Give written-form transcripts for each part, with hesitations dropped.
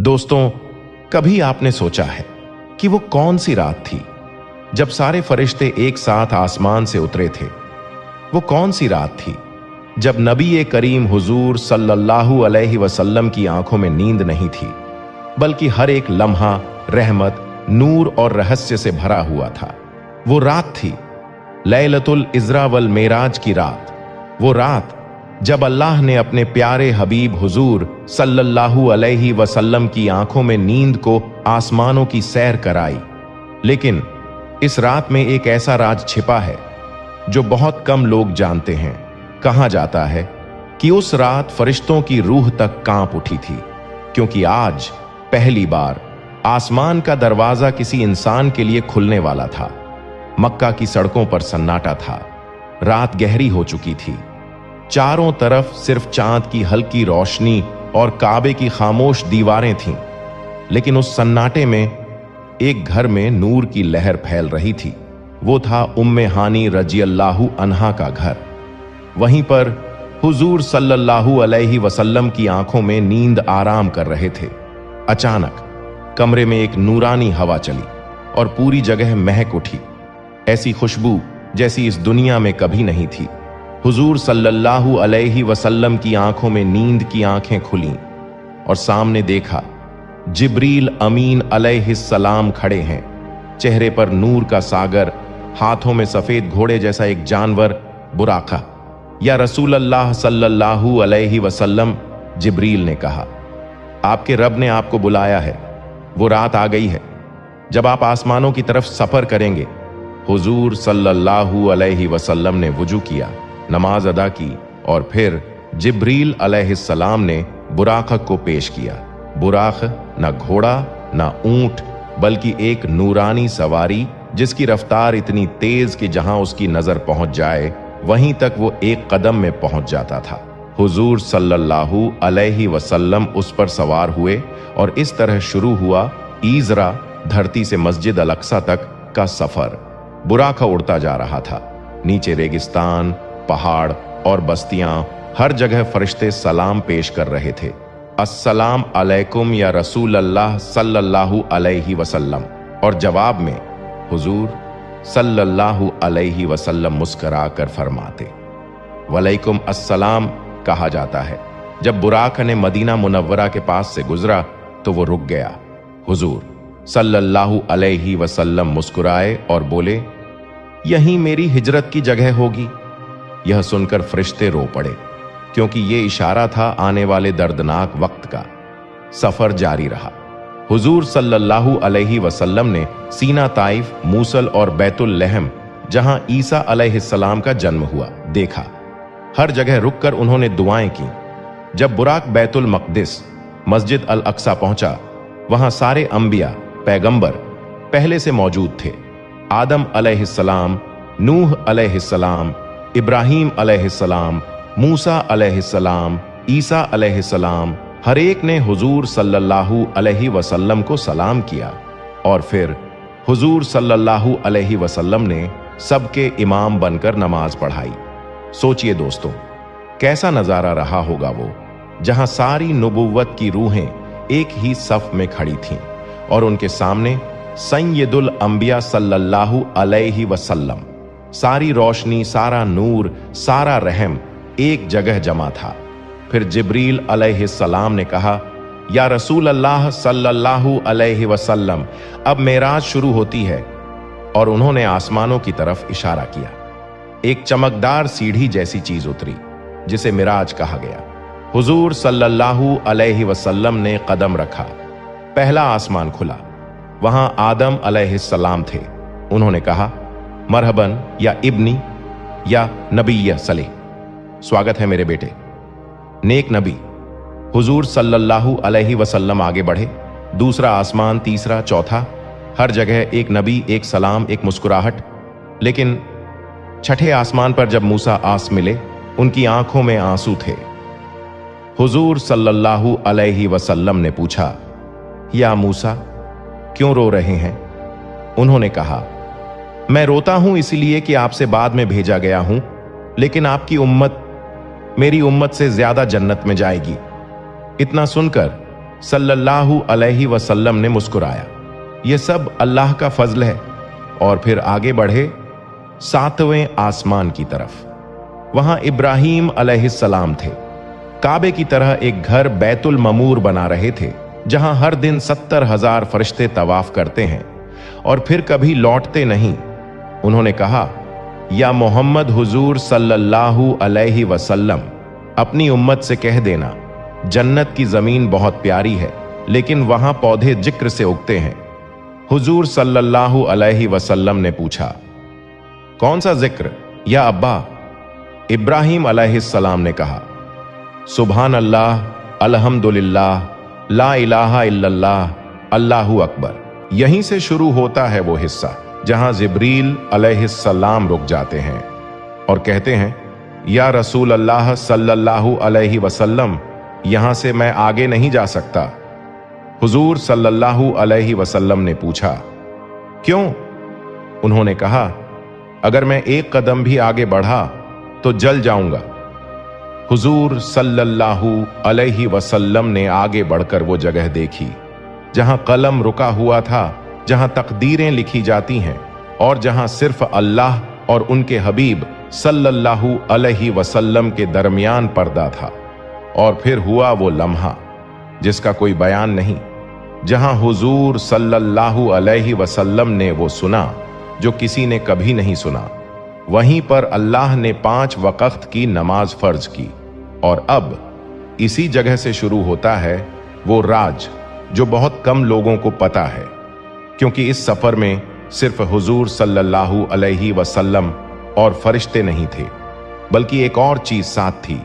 दोस्तों, कभी आपने सोचा है कि वो कौन सी रात थी जब सारे फरिश्ते एक साथ आसमान से उतरे थे? वो कौन सी रात थी जब नबी करीम हुजूर सल्लल्लाहु अलैहि वसल्लम की आंखों में नींद नहीं थी, बल्कि हर एक लम्हा रहमत, नूर और रहस्य से भरा हुआ था? वो रात थी लैलतुल इज़्रा वल मेराज की रात। वो रात जब अल्लाह ने अपने प्यारे हबीब हुजूर सल्लल्लाहु अलैहि वसल्लम की आंखों में नींद को आसमानों की सैर कराई। लेकिन इस रात में एक ऐसा राज छिपा है जो बहुत कम लोग जानते हैं। कहा जाता है कि उस रात फरिश्तों की रूह तक कांप उठी थी, क्योंकि आज पहली बार आसमान का दरवाजा किसी इंसान के लिए खुलने वाला था। मक्का की सड़कों पर सन्नाटा था। रात गहरी हो चुकी थी। चारों तरफ सिर्फ चांद की हल्की रोशनी और काबे की खामोश दीवारें थीं। लेकिन उस सन्नाटे में एक घर में नूर की लहर फैल रही थी। वो था उम्मे हानी रज़ियल्लाहु अन्हा का घर। वहीं पर हुजूर सल्लल्लाहु अलैहि वसल्लम की आंखों में नींद आराम कर रहे थे। अचानक कमरे में एक नूरानी हवा चली और पूरी जगह महक उठी। ऐसी खुशबू जैसी इस दुनिया में कभी नहीं थी। हुजूर सल्लल्लाहु अलैहि वसल्लम की आंखों में नींद की आंखें खुलीं और सामने देखा जिब्रील अमीन अलैहिस्सलाम खड़े हैं। चेहरे पर नूर का सागर, हाथों में सफेद घोड़े जैसा एक जानवर बुराका। या रसूल अल्लाह सल्लल्लाहु अलैहि वसल्लम, जिब्रील ने कहा, आपके रब ने आपको बुलाया है। वो रात आ गई है जब आप आसमानों की तरफ सफर करेंगे। हुजूर सल्लल्लाहु अलैहि वसल्लम ने वुजू किया, नमाज अदा की और फिर जिब्रील अलैहिस्सलाम ने बुराक को पेश किया। बुराक न घोड़ा न ऊंट, बल्कि एक नूरानी सवारी जिसकी रफ्तार इतनी तेज कि जहां उसकी नजर पहुंच जाए वहीं तक वो एक कदम में पहुंच जाता था। हुजूर सल्लल्लाहु अलैहि वसल्लम उस पर सवार हुए और इस तरह शुरू हुआ ईज़रा, धरती से मस्जिद अल अक्सा तक का सफर। बुराका उड़ता जा रहा था। नीचे रेगिस्तान, पहाड़ और बस्तियां, हर जगह फरिश्ते सलाम पेश कर रहे थे। अस्सलाम अलैकुम या रसूल अल्लाह सल्लल्लाहु अलैहि वसल्लम। और जवाब में हुजूर सल्लल्लाहु अलैहि वसल्लम मुस्करा कर फरमाते, वलैकुम अस्सलाम कहा जाता है। जब बुराक ने मदीना मुनव्वरा के पास से गुजरा तो वो रुक गया। हुजूर सल्लल्लाहु अलैहि वसल्लम मुस्कुराए और बोले, यहीं मेरी हिजरत की जगह होगी। यह सुनकर फरिश्ते रो पड़े, क्योंकि यह इशारा था आने वाले दर्दनाक वक्त का। सफर जारी रहा। हुजूर सल्लल्लाहु अलैहि वसल्लम ने सीना, ताइफ, मूसल और बैतुल लहम, जहां ईसा अलैहिस्सलाम का जन्म हुआ, देखा। हर जगह रुककर उन्होंने दुआएं की। जब बुराक बैतुल मक़दिस, मस्जिद अल अक्सा पहुंचा, वहां सारे अंबिया, पैगंबर पहले से मौजूद थे। आदम अलैहिस्सलाम, नूह अलैहिस्सलाम, इब्राहीम अलैहिस्सलाम, मूसा अलैहिस्सलाम, ईसा अलैहिस्सलाम, हर एक ने हुजूर सल्लल्लाहु अलैहि वसल्लम को सलाम किया और फिर हुजूर सल्लल्लाहु अलैहि वसल्लम ने सबके इमाम बनकर नमाज पढ़ाई। सोचिए दोस्तों, कैसा नजारा रहा होगा वो, जहां सारी नबुव्वत की रूहें एक ही सफ में खड़ी थीं और उनके सामने सय्यदुल अंबिया सल्लल्लाहु अलैहि वसल्लम। सारी रोशनी, सारा नूर, सारा रहम एक जगह जमा था। फिर जिब्रील अलैहिस्सलाम ने कहा, या रसूल अल्लाह सल्लल्लाहु अलैहि वसल्लम, अब मेराज शुरू होती है। और उन्होंने आसमानों की तरफ इशारा किया। एक चमकदार सीढ़ी जैसी चीज उतरी, जिसे मिराज कहा गया। हुजूर सल्लल्लाहु अलैहि वसल्लम ने कदम रखा। पहला आसमान खुला। वहां आदम अलैहिस्सलाम थे। उन्होंने कहा, मरहबन या इब्नी या नबी सले, स्वागत है मेरे बेटे, नेक नबी। हुजूर सल्लल्लाहु अलैहि वसल्लम आगे बढ़े। दूसरा आसमान, तीसरा, चौथा, हर जगह एक नबी, एक सलाम, एक मुस्कुराहट। लेकिन छठे आसमान पर जब मूसा आस मिले, उनकी आंखों में आंसू थे। हुजूर सल्लल्लाहु अलैहि वसल्लम ने पूछा, या मूसा, क्यों रो रहे हैं? उन्होंने कहा, मैं रोता हूं इसलिए कि आपसे बाद में भेजा गया हूं, लेकिन आपकी उम्मत मेरी उम्मत से ज्यादा जन्नत में जाएगी। इतना सुनकर सल्लल्लाहु अलैहि वसल्लम ने मुस्कुराया। यह सब अल्लाह का फजल है। और फिर आगे बढ़े 7वें आसमान की तरफ। वहां इब्राहीम अलैहिस्सलाम थे। काबे की तरह एक घर बैतुल ममूर बना रहे थे, जहां हर दिन 70,000 फरिश्ते तवाफ करते हैं और फिर कभी लौटते नहीं। उन्होंने कहा, या मोहम्मद हुजूर सल्लल्लाहु अलैहि वसल्लम, अपनी उम्मत से कह देना, जन्नत की जमीन बहुत प्यारी है, लेकिन वहां पौधे जिक्र से उगते हैं। हुजूर सल्लल्लाहु अलैहि वसल्लम ने पूछा, कौन सा जिक्र या अब्बा? इब्राहीम अलैहिस्सलाम ने कहा, सुभान अल्लाह, अल्हम्दुलिल्लाह, ला इलाहा इल्लल्लाह, अल्लाहु अकबर। यहीं से शुरू होता है वो हिस्सा जहां जिब्रील अलैहिस्सलाम रुक जाते हैं और कहते हैं, या रसूल अल्लाह सल्लल्लाहु अलैहि वसल्लम, यहां से मैं आगे नहीं जा सकता। हुजूर सल्लल्लाहु अलैहि वसल्लम ने पूछा, क्यों? उन्होंने कहा, अगर मैं एक कदम भी आगे बढ़ा तो जल जाऊंगा। हुजूर सल्लल्लाहु अलैहि वसल्लम ने आगे बढ़कर वो जगह देखी जहां कलम रुका हुआ था, जहां तकदीरें लिखी जाती हैं और जहां सिर्फ अल्लाह और उनके हबीब सल्लल्लाहु अलैहि वसल्लम के दरमियान पर्दा था। और फिर हुआ वो लम्हा जिसका कोई बयान नहीं, जहां हुजूर सल्लल्लाहु अलैहि वसल्लम ने वो सुना जो किसी ने कभी नहीं सुना। वहीं पर अल्लाह ने 5 वक़्त की नमाज फर्ज की। और अब इसी जगह से शुरू होता है वो राज जो बहुत कम लोगों को पता है, क्योंकि इस सफर में सिर्फ हुजूर सल्लल्लाहु अलैहि वसल्लम और फरिश्ते नहीं थे, बल्कि एक और चीज साथ थी,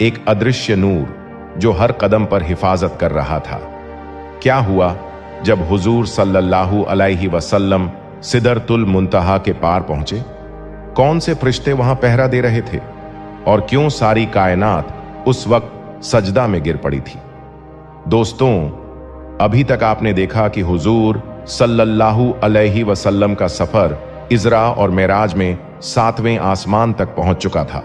एक अदृश्य नूर जो हर कदम पर हिफाजत कर रहा था। क्या हुआ जब हुजूर सल्लल्लाहु अलैहि वसल्लम सिदरतुल मुंतहा के पार पहुंचे? कौन से फरिश्ते वहां पहरा दे रहे थे? और क्यों सारी कायनात उस वक्त सजदा में गिर पड़ी थी? दोस्तों, अभी तक आपने देखा कि हुजूर सल्लल्लाहु अलैहि वसल्लम का सफर इजरा और मेराज में 7वें आसमान तक पहुंच चुका था।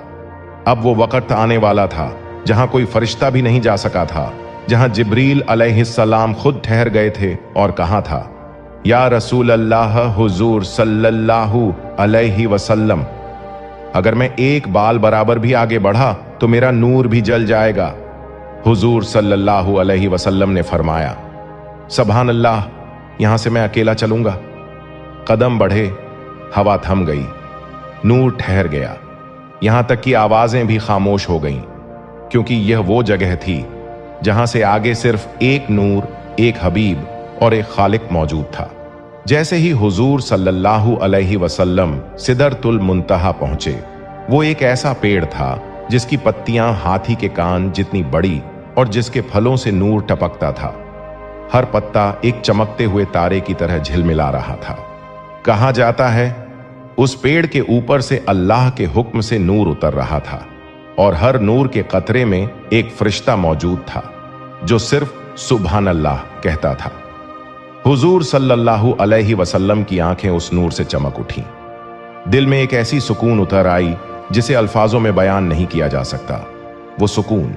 अब वो वक्त आने वाला था जहां कोई फरिश्ता भी नहीं जा सका था, जहां जिब्रील अलैहिस्सलाम खुद ठहर गए थे और कहा था, या रसूल अल्लाह हुजूर सल्लल्लाहु अलैहि वसल्लम, अगर मैं एक बाल बराबर भी आगे बढ़ा तो मेरा नूर भी जल जाएगा। हुजूर सल्लल्लाहु अलैहि वसल्लम ने फरमाया, सुभान अल्लाह, यहां से मैं अकेला चलूंगा। कदम बढ़े, हवा थम गई, नूर ठहर गया, यहां तक कि आवाजें भी खामोश हो गईं, क्योंकि यह वो जगह थी जहां से आगे सिर्फ एक नूर, एक हबीब और एक खालिक मौजूद था। जैसे ही हुजूर सल्लल्लाहु अलैहि वसल्लम सिदरतुल मुंतहा पहुंचे, वो एक ऐसा पेड़ था जिसकी पत्तियां हाथी के कान जितनी बड़ी और जिसके फलों से नूर टपकता था। हर पत्ता एक चमकते हुए तारे की तरह झिलमिला रहा था। कहा जाता है उस पेड़ के ऊपर से अल्लाह के हुक्म से नूर उतर रहा था और हर नूर के कतरे में एक फरिश्ता मौजूद था जो सिर्फ सुभान अल्लाह कहता था। हुजूर सल्लल्लाहु अलैहि वसल्लम की आंखें उस नूर से चमक उठी। दिल में एक ऐसी सुकून उतर आई जिसे अल्फाजों में बयान नहीं किया जा सकता। वो सुकून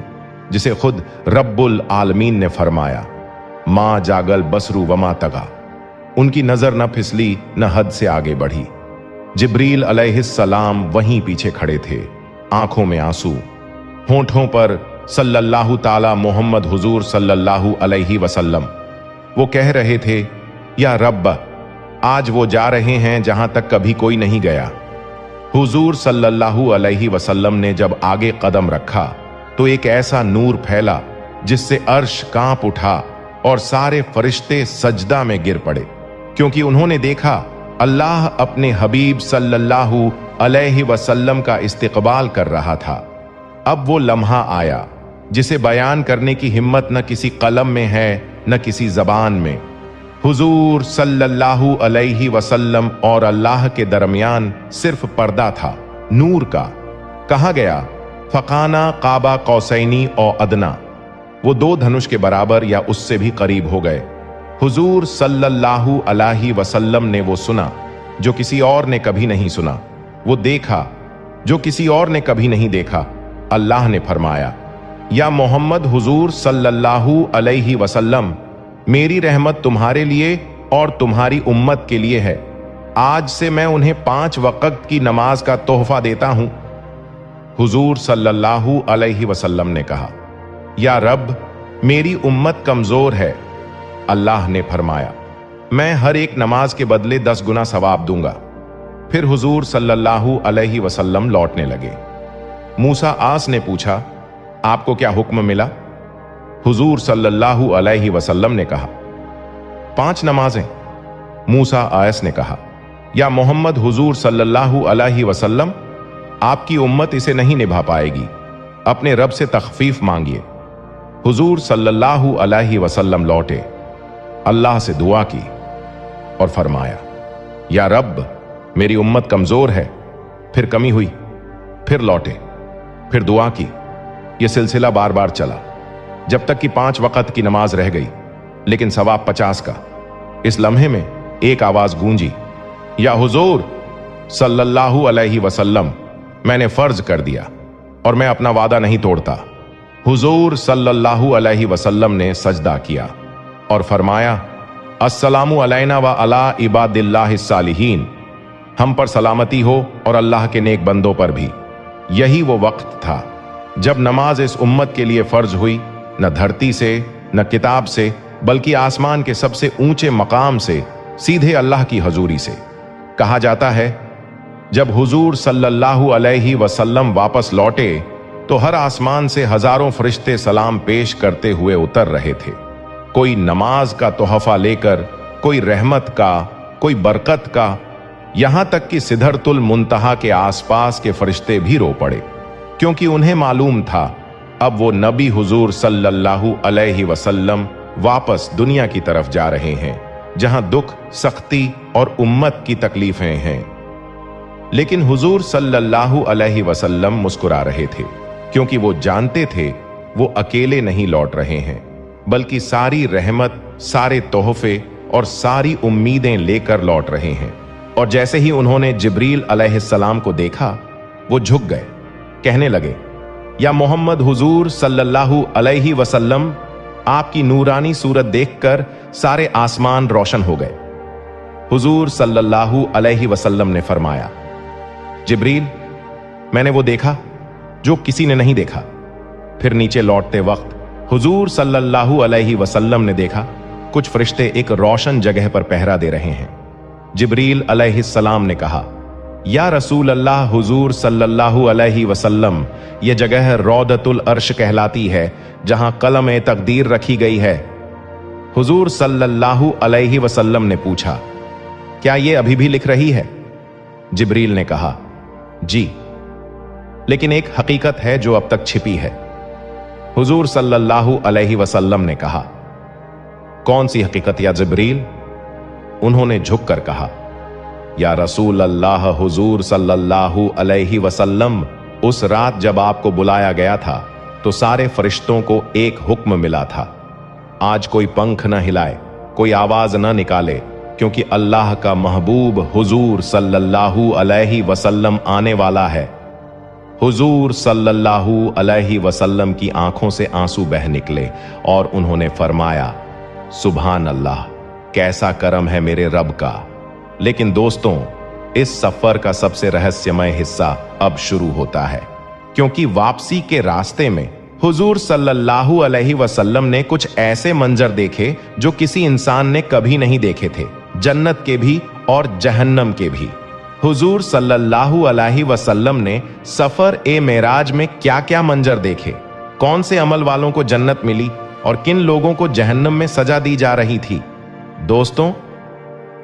जिसे खुद रब्बुल आलमीन ने फरमाया, मां जागल बसरू वमा तगा। उनकी नजर न फिसली न हद से आगे बढ़ी। जिब्रील अलैहिस्सलाम वहीं पीछे खड़े थे, आंखों में आंसू, होंठों पर सल्लल्लाहु ताला मोहम्मद हुजूर सल्लल्लाहु अलैहि वसल्लम। वो कह रहे थे, या रब्ब, आज वो जा रहे हैं जहां तक कभी कोई नहीं गया। हुजूर सल्लल्लाहु अलैहि वसल्लम ने जब आगे कदम रखा तो एक ऐसा नूर फैला जिससे अर्श कांप उठा और सारे फरिश्ते सजदा में गिर पड़े, क्योंकि उन्होंने देखा अल्लाह अपने हबीब सल्लल्लाहु अलैहि वसल्लम का इस्तकबाल कर रहा था। अब वो लम्हा आया जिसे बयान करने की हिम्मत न किसी कलम में है न किसी जबान में। हुजूर सल्लल्लाहु अलैहि वसल्लम और अल्लाह के दरमियान सिर्फ पर्दा था, नूर का। कहा गया, फकाना काबा कौसैनी और अदना। वो 2 धनुष के बराबर या उससे भी करीब हो गए। हुजूर सल्लल्लाहु अलैहि वसल्लम ने वो सुना जो किसी और ने कभी नहीं सुना, वो देखा जो किसी और ने कभी नहीं देखा। अल्लाह ने फरमाया, या मोहम्मद हुजूर सल्लल्लाहु अलैहि वसल्लम, मेरी रहमत तुम्हारे लिए और तुम्हारी उम्मत के लिए है। आज से मैं उन्हें 5 वक्त की नमाज का तोहफा देता हूं। हुजूर सल्लल्लाहु अलैहि वसल्लम ने कहा, या रब, मेरी उम्मत कमजोर है। अल्लाह ने फरमाया, मैं हर एक नमाज के बदले 10 गुना सवाब दूंगा। फिर हुजूर सल्लल्लाहु अलैहि वसल्लम लौटने लगे। मूसा आस ने पूछा, आपको क्या हुक्म मिला? हुजूर सल्लल्लाहु अलैहि वसल्लम ने कहा, 5 नमाजें। मूसा आयस ने कहा, या मोहम्मद हुजूर सल्लल्लाहु अलैहि वसल्लम, आपकी उम्मत इसे नहीं निभा पाएगी, अपने रब से तखफीफ मांगिए। हुजूर सल्लल्लाहु अलैहि वसल्लम लौटे, अल्लाह से दुआ की और फरमाया, या रब, मेरी उम्मत कमजोर है। फिर कमी हुई, फिर लौटे, फिर दुआ की। यह सिलसिला बार बार चला, जब तक कि 5 वक्त की नमाज रह गई, लेकिन सवाब 50 का। इस लम्हे में एक आवाज गूंजी, या हुजूर सल्लल्लाहु अलैहि वसल्लम, मैंने फर्ज कर दिया और मैं अपना वादा नहीं तोड़ता। हुजूर सल्लल्लाहु अलैहि वसल्लम ने सजदा किया और फरमाया, अस्सलामु अलैना व अला इबादिल्लाहिस सालिहीन, हम पर सलामती हो और अल्लाह के नेक बंदों पर भी। यही वो वक्त था जब नमाज इस उम्मत के लिए फर्ज हुई, न धरती से, न किताब से, बल्कि आसमान के सबसे ऊंचे मकाम से, सीधे अल्लाह की हजूरी से। कहा जाता है, जब हुजूर सल्लल्लाहु अलैहि वसल्लम वापस लौटे तो हर आसमान से हजारों फरिश्ते सलाम पेश करते हुए उतर रहे थे। कोई नमाज का तोहफा लेकर, कोई रहमत का, कोई बरकत का, यहां तक कि सिदरतुल मुंतहा के आसपास के फरिश्ते भी रो पड़े, क्योंकि उन्हें मालूम था अब वो नबी हुजूर सल्लल्लाहु अलैहि वसल्लम वापस दुनिया की तरफ जा रहे हैं, जहां दुख, सख्ती और उम्मत की तकलीफें हैं। लेकिन हुजूर सल्लल्लाहु अलैहि वसल्लम मुस्कुरा रहे थे, क्योंकि वो जानते थे वो अकेले नहीं लौट रहे हैं, बल्कि सारी रहमत, सारे तोहफे और सारी उम्मीदें लेकर लौट रहे हैं। और जैसे ही उन्होंने जिब्रील अलैहिस्सलाम को देखा, वो झुक गए, कहने लगे, या मोहम्मद हुजूर सल्लल्लाहु अलैहि वसल्लम, आपकी नूरानी सूरत देखकर सारे आसमान रोशन हो गए। हुजूर सल्लल्लाहु अलैहि वसल्लम ने फरमाया, जिब्रील, मैंने वो देखा जो किसी ने नहीं देखा। फिर नीचे लौटते वक्त हुजूर सल्लल्लाहु अलैहि वसल्लम ने देखा कुछ फरिश्ते एक रोशन जगह पर पहरा दे रहे हैं। जिब्रील अलैहिस्सलाम ने कहा, या रसूल अल्लाह हुजूर सल्लल्लाहु अलैहि वसल्लम, यह जगह रौदतुल अर्श कहलाती है, जहां कलम तकदीर रखी गई है। हुजूर सल्लल्लाहु अलैहि वसल्लम ने पूछा, क्या यह अभी भी लिख रही है? जिब्रील ने कहा, जी, लेकिन एक हकीकत है जो अब तक छिपी है। हुजूर सल्लल्लाहु अलैहि वसल्लम ने कहा, कौन सी हकीकत या जिब्रील? उन्होंने झुककर कहा, या रसूल अल्लाह हुजूर सल्लल्लाहु अलैहि वसल्लम, उस रात जब आपको बुलाया गया था तो सारे फरिश्तों को एक हुक्म मिला था, आज कोई पंख न हिलाए, कोई आवाज न निकाले, क्योंकि अल्लाह का महबूब हुजूर सल्लल्लाहु अलैहि वसल्लम आने वाला है। हुजूर सल्लल्लाहु अलैहि वसल्लम की आंखों से आंसू बह निकले और उन्होंने फरमाया, सुभान अल्लाह, कैसा करम है मेरे रब का। लेकिन दोस्तों, इस सफर का सबसे रहस्यमय हिस्सा अब शुरू होता है, क्योंकि वापसी के रास्ते में हुजूर सल्लल्लाहु अलैहि वसल्लम ने कुछ ऐसे मंजर देखे जो किसी इंसान ने कभी नहीं देखे थे, जन्नत के भी और जहन्नम के भी। हुजूर सल्लल्लाहु अलैहि वसल्लम ने सफर ए मेराज में क्या क्या मंजर देखे, कौन से अमल वालों को जन्नत मिली और किन लोगों को जहन्नम में सजा दी जा रही थी। दोस्तों,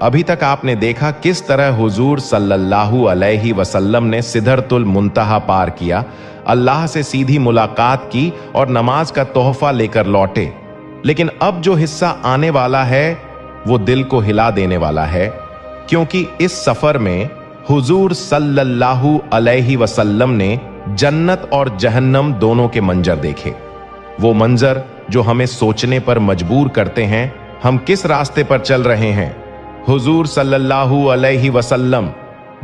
अभी तक आपने देखा किस तरह हुजूर सल्लल्लाहु अलैहि वसल्लम ने सिदरतुल मुंतहा पार किया, अल्लाह से सीधी मुलाकात की और नमाज का तोहफा लेकर लौटे। लेकिन अब जो हिस्सा आने वाला है वो दिल को हिला देने वाला है, क्योंकि इस सफर में हुजूर सल्लल्लाहु अलैहि वसल्लम ने जन्नत और जहन्नम दोनों के मंजर देखे। वो मंजर जो हमें सोचने पर मजबूर करते हैं हम किस रास्ते पर चल रहे हैं। हुजूर सल्लल्लाहु अलैहि वसल्लम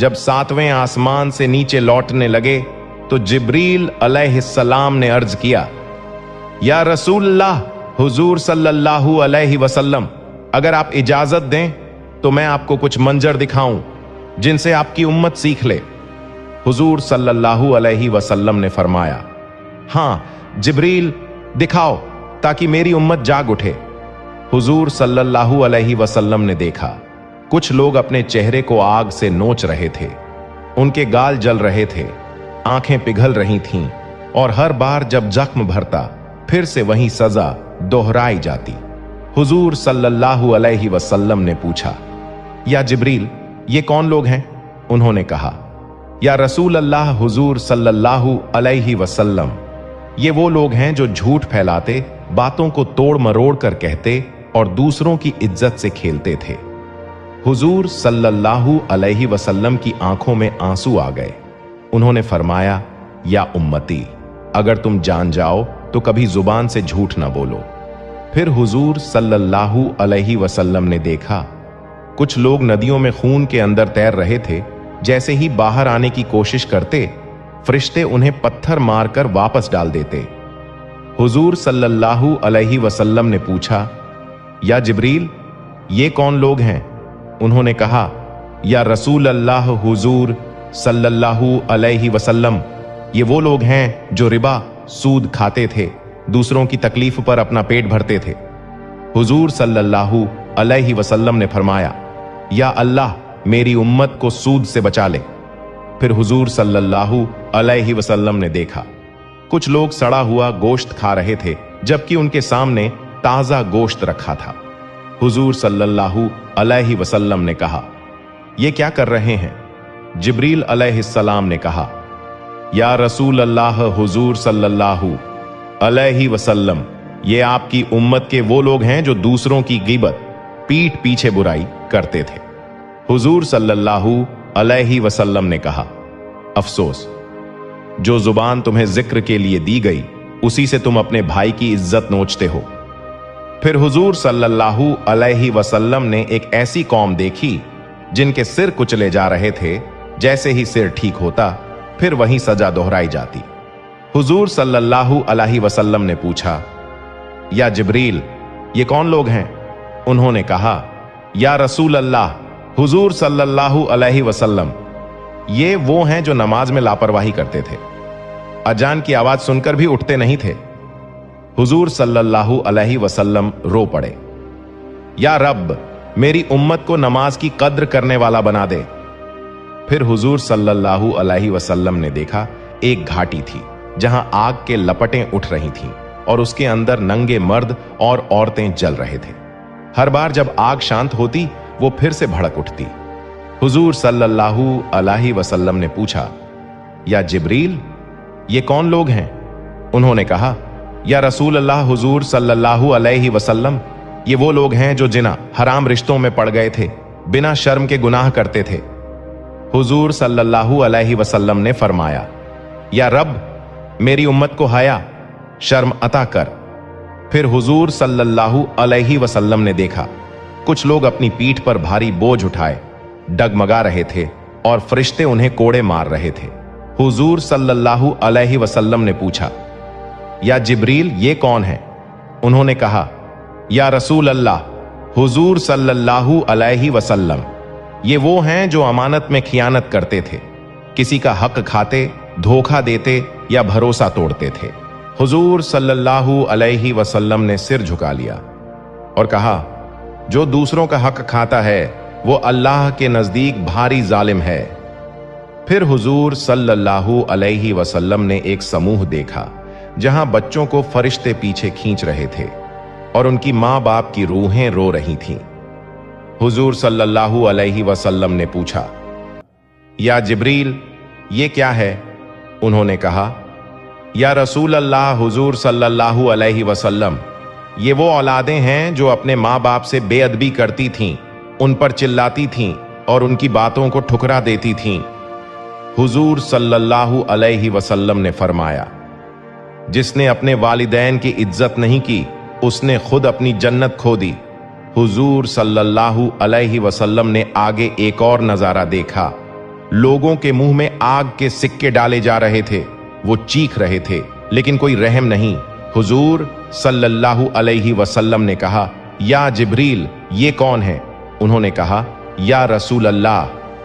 जब 7वें आसमान से नीचे लौटने लगे तो जिब्रील अलैहिस्सलाम ने अर्ज किया, या रसूलल्लाह हुजूर सल्लल्लाहु अलैहि वसल्लम, अगर आप इजाजत दें तो मैं आपको कुछ मंजर दिखाऊं जिनसे आपकी उम्मत सीख ले। हुजूर सल्लल्लाहु अलैहि वसल्लम ने फरमाया, हां जिब्रील दिखाओ ताकि मेरी उम्मत जाग उठे। हुजूर सल्लल्लाहु अलैहि वसल्लम ने देखा कुछ लोग अपने चेहरे को आग से नोच रहे थे, उनके गाल जल रहे थे, आंखें पिघल रही थीं और हर बार जब जख्म भरता फिर से वही सजा दोहराई जाती। हुजूर सल्लल्लाहु अलैहि वसल्लम ने पूछा, या जिब्रील ये कौन लोग हैं? उन्होंने कहा, या रसूल अल्लाह हुजूर सल्लल्लाहु अलैहि वसल्लम, ये वो लोग हैं जो झूठ फैलाते, बातों को तोड़ मरोड़ कर कहते और दूसरों की इज्जत से खेलते थे। हुजूर सल्लल्लाहु अलैहि वसल्लम की आंखों में आंसू आ गए। उन्होंने फरमाया, या उम्मती, अगर तुम जान जाओ तो कभी जुबान से झूठ ना बोलो। फिर हुजूर सल्लल्लाहु अलैहि वसल्लम ने देखा कुछ लोग नदियों में खून के अंदर तैर रहे थे। जैसे ही बाहर आने की कोशिश करते, फरिश्ते उन्हें पत्थर मारकर वापस डाल देते। हुजूर सल्लल्लाहु अलैहि वसल्लम ने पूछा, या जिब्रील ये कौन लोग हैं? उन्होंने कहा, या रसूल अल्लाह हुजूर सल्लल्लाहु अलैहि वसल्लम, ये वो लोग हैं जो रिबा सूद खाते थे, दूसरों की तकलीफ पर अपना पेट भरते थे। हुजूर सल्लल्लाहु अलैहि वसल्लम ने फरमाया, या अल्लाह मेरी उम्मत को सूद से बचा ले। फिर हुजूर सल्लल्लाहु अलैहि वसल्लम ने देखा कुछ लोग सड़ा हुआ गोश्त खा रहे थे, जबकि उनके सामने ताजा गोश्त रखा था। हुजूर सल्लल्लाहु अलैहि वसल्लम ने कहा, ये क्या कर रहे हैं? जिब्रील अलैहिस्सलाम ने कहा, या रसूल अल्लाह हुजूर सल्लल्लाहु अलैहि वसल्लम, ये आपकी उम्मत के वो लोग हैं जो दूसरों की गिबत, पीठ पीछे बुराई करते थे। हुजूर सल्लल्लाहु अलैहि वसल्लम ने कहा, अफसोस, जो जुबान तुम्हें जिक्र के लिए दी गई उसी से तुम अपने भाई की इज्जत नोचते हो। फिर हुजूर सल्लल्लाहु अलैहि वसल्लम ने एक ऐसी कौम देखी जिनके सिर कुचले जा रहे थे। जैसे ही सिर ठीक होता फिर वही सजा दोहराई जाती। हुजूर सल्लल्लाहु अलैहि वसल्लम ने पूछा, या जिब्रील ये कौन लोग हैं? उन्होंने कहा, या रसूल अल्लाह हुजूर सल्लल्लाहु अलैहि वसल्लम, ये वो हैं जो नमाज में लापरवाही करते थे, अजान की आवाज सुनकर भी उठते नहीं थे। हुजूर सल्लल्लाहु अलैहि वसल्लम रो पड़े, या रब मेरी उम्मत को नमाज की कद्र करने वाला बना दे। फिर हुजूर सल्लल्लाहु अलैहि वसल्लम ने देखा एक घाटी थी जहां आग के लपटें उठ रही थीं और उसके अंदर नंगे मर्द और औरतें जल रहे थे। हर बार जब आग शांत होती वो फिर से भड़क उठती। हुजूर सल्लल्लाहु अलैहि वसल्लम ने पूछा, या जिब्रील ये कौन लोग हैं? उन्होंने कहा, या रसूल अल्लाह हुजूर सल्लल्लाहु अलैहि वसल्लम, ये वो लोग हैं जो जिना हराम रिश्तों में पड़ गए थे, बिना शर्म के गुनाह करते थे। हुजूर सल्लल्लाहु अलैहि वसल्लम ने फरमाया, या रब मेरी उम्मत को हया शर्म अता कर। फिर हुजूर सल्लल्लाहु अलैहि वसल्लम ने देखा कुछ लोग अपनी पीठ पर भारी बोझ उठाए डगमगा रहे थे और फरिश्ते उन्हें कोड़े मार रहे थे। हुजूर सल्लल्लाहु अलैहि वसल्लम ने पूछा, या जिब्रील ये कौन है? उन्होंने कहा, या रसूल अल्लाह हुजूर सल्लल्लाहु अलैहि वसल्लम, ये वो हैं जो अमानत में खियानत करते थे, किसी का हक खाते, धोखा देते या भरोसा तोड़ते थे। हुजूर सल्लल्लाहु अलैहि वसल्लम ने सिर झुका लिया और कहा, जो दूसरों का हक खाता है वो अल्लाह के नजदीक भारी जालिम है। फिर हुजूर सल्लल्लाहु अलैहि वसल्लम ने एक समूह देखा जहां बच्चों को फरिश्ते पीछे खींच रहे थे और उनकी मां बाप की रूहें रो रही थीं। हुजूर सल्लल्लाहु अलैहि वसल्लम ने पूछा, या जिब्रील ये क्या है? उन्होंने कहा, या रसूल अल्लाह हुजूर सल्लल्लाहु अलैहि वसल्लम, ये वो औलादें हैं जो अपने माँ बाप से बेअदबी करती थीं, उन पर चिल्लाती थीं और उनकी बातों को ठुकरा देती थीं। हुजूर सल्लल्लाहु अलैहि वसल्लम ने फरमाया, जिसने अपने वालिदैन की इज्जत नहीं की उसने खुद अपनी जन्नत खो दी। हुजूर सल्लल्लाहु अलैहि वसल्लम ने आगे एक और नजारा देखा। लोगों के मुंह में आग के सिक्के डाले जा रहे थे। वो चीख रहे थे लेकिन कोई रहम नहीं, हुजूर सल्लल्लाहु अलैहि वसल्लम ने कहा, या जिब्रील, ये कौन है? उन्होंने कहा, या रसूल अल्लाह,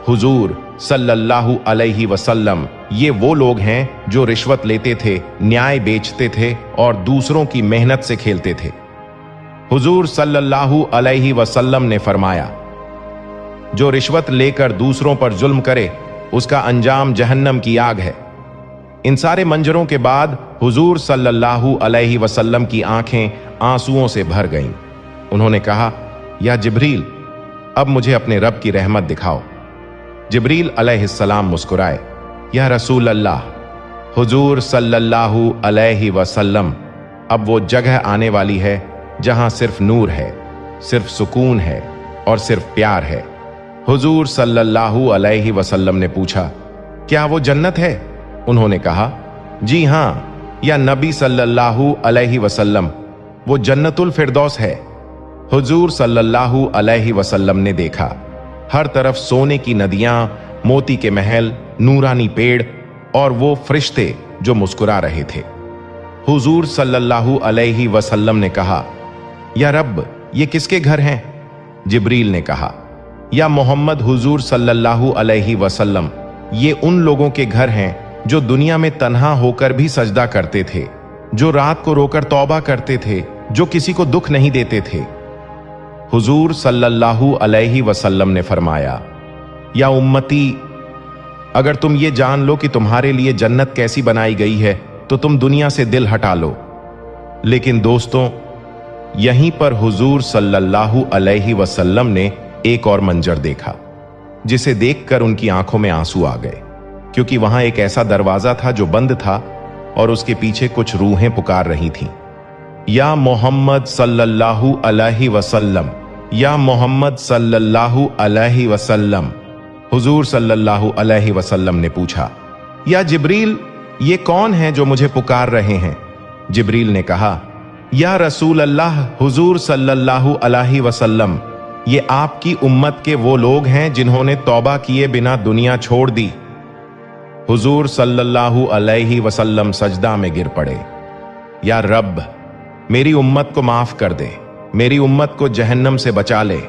हुजूर सल्लल्लाहु अलैहि वसल्लम, ये वो लोग हैं जो रिश्वत लेते थे, न्याय बेचते थे और दूसरों की मेहनत से खेलते थे। हुजूर सल्लल्लाहु अलैहि वसल्लम ने फरमाया, जो रिश्वत लेकर दूसरों पर जुल्म करे उसका अंजाम जहन्नम की आग है। इन सारे मंजरों के बाद हुजूर सल्लल्लाहु अलैहि वसल्लम की आंखें आंसुओं से भर गईं। उन्होंने कहा, या जिब्रील, अब मुझे अपने रब की रहमत दिखाओ। जिब्रील अलैहिस्सलाम मुस्कुराए, या रसूल अल्लाह, हुजूर सल्लल्लाहु अलैहि वसल्लम, अब वो जगह आने वाली है जहां सिर्फ नूर है, सिर्फ सुकून है और सिर्फ प्यार है। हुजूर सल्लल्लाहु अलैहि वसल्लम ने पूछा, क्या वो जन्नत है? उन्होंने कहा, जी हां, या नबी सल्लल्लाहु अलैहि वसल्लम, वो जन्नतुल फिरदौस है। हुजूर सल्लल्लाहु अलैहि वसल्लम ने देखा, हर तरफ सोने की नदियां, मोती के महल, नूरानी पेड़ और वो फरिश्ते जो मुस्कुरा रहे थे। हुजूर सल्लल्लाहु अलैहि वसल्लम ने कहा, या रब, ये किसके घर हैं? जिब्रील ने कहा, या मोहम्मद हुजूर सल्लल्लाहु अलैहि वसल्लम, ये उन लोगों के घर हैं जो दुनिया में तन्हा होकर भी सजदा करते थे, जो रात को रोकर तौबा करते थे, जो किसी को दुख नहीं देते थे। हुजूर सल्लल्लाहु अलैहि वसल्लम ने फरमाया, या उम्मती, अगर तुम ये जान लो कि तुम्हारे लिए जन्नत कैसी बनाई गई है तो तुम दुनिया से दिल हटा लो। लेकिन दोस्तों, यहीं पर हुजूर सल्लल्लाहु अलैहि वसल्लम ने एक और मंजर देखा, जिसे देखकर उनकी आंखों में आंसू आ गए, क्योंकि वहां एक ऐसा दरवाजा था जो बंद था और उसके पीछे कुछ रूहें पुकार रही थीं, या मोहम्मद सल्लल्लाहु अलैहि वसल्लम, या मोहम्मद सल्लल्लाहु अलैहि वसल्लम। हुजूर सल्लल्लाहु अलैहि वसल्लम ने पूछा, या जिब्रील, ये कौन है जो मुझे पुकार रहे हैं? जिब्रील ने कहा, या रसूल अल्लाह, हुजूर सल्लल्लाहु अलैहि वसल्लम, ये आपकी उम्मत के वो लोग हैं जिन्होंने तौबा किए बिना दुनिया छोड़ दी। हुजूर सल्लल्लाहु अलैहि वसल्लम सजदा में गिर पड़े, या रब, मेरी उम्मत को माफ कर दे, मेरी उम्मत को जहन्नम से बचा ले।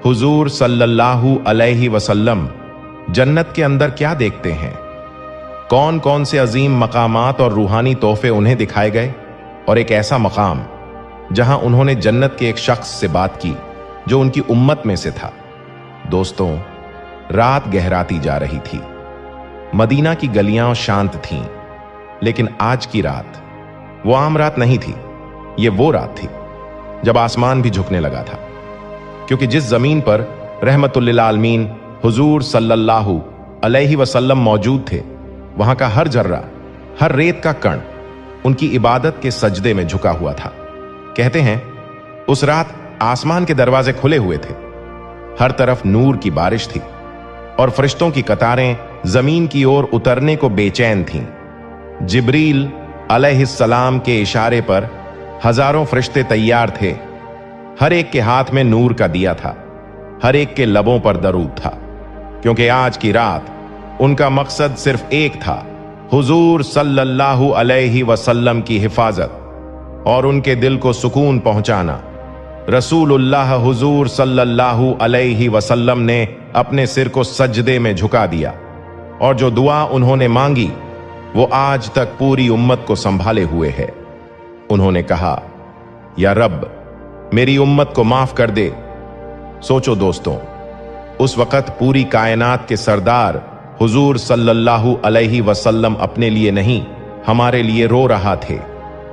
हुजूर सल्लल्लाहु अलैहि वसल्लम जन्नत के अंदर क्या देखते हैं? कौन कौन से अजीम मकामात और रूहानी तोहफे उन्हें दिखाए गए, और एक ऐसा मकाम जहां उन्होंने जन्नत के एक शख्स से बात की जो उनकी उम्मत में से था। दोस्तों, रात गहराती जा रही थी, मदीना की गलियां शांत थीं, लेकिन आज की रात वो आम रात नहीं थी। ये वो रात थी जब आसमान भी झुकने लगा था, क्योंकि जिस जमीन पर रहमतुल लिल आलमीन हुजूर सल्लल्लाहु अलैहि वसल्लम मौजूद थे, वहां का हर जर्रा, हर रेत का कण उनकी इबादत के सजदे में झुका हुआ था। कहते हैं उस रात आसमान के दरवाजे खुले हुए थे, हर तरफ नूर की बारिश थी और फरिश्तों की कतारें जमीन की ओर उतरने को बेचैन थीं। जिब्रील अलैहिस्सलाम के इशारे पर हजारों फरिश्ते तैयार थे। हर एक के हाथ में नूर का दिया था, हर एक के लबों पर दरूद था, क्योंकि आज की रात उनका मकसद सिर्फ एक था, हुजूर सल्लल्लाहु अलैहि वसल्लम की हिफाजत और उनके दिल को सुकून पहुंचाना। रसूलुल्लाह हुजूर सल्लल्लाहु अलैहि वसल्लम ने अपने सिर को सजदे में झुका दिया और जो दुआ उन्होंने मांगी वो आज तक पूरी उम्मत को संभाले हुए है। उन्होंने कहा, या रब, मेरी उम्मत को माफ कर दे। सोचो दोस्तों, उस वक़्त पूरी कायनात के सरदार हुजूर सल्लल्लाहु अलैहि वसल्लम अपने लिए नहीं, हमारे लिए रो रहा थे,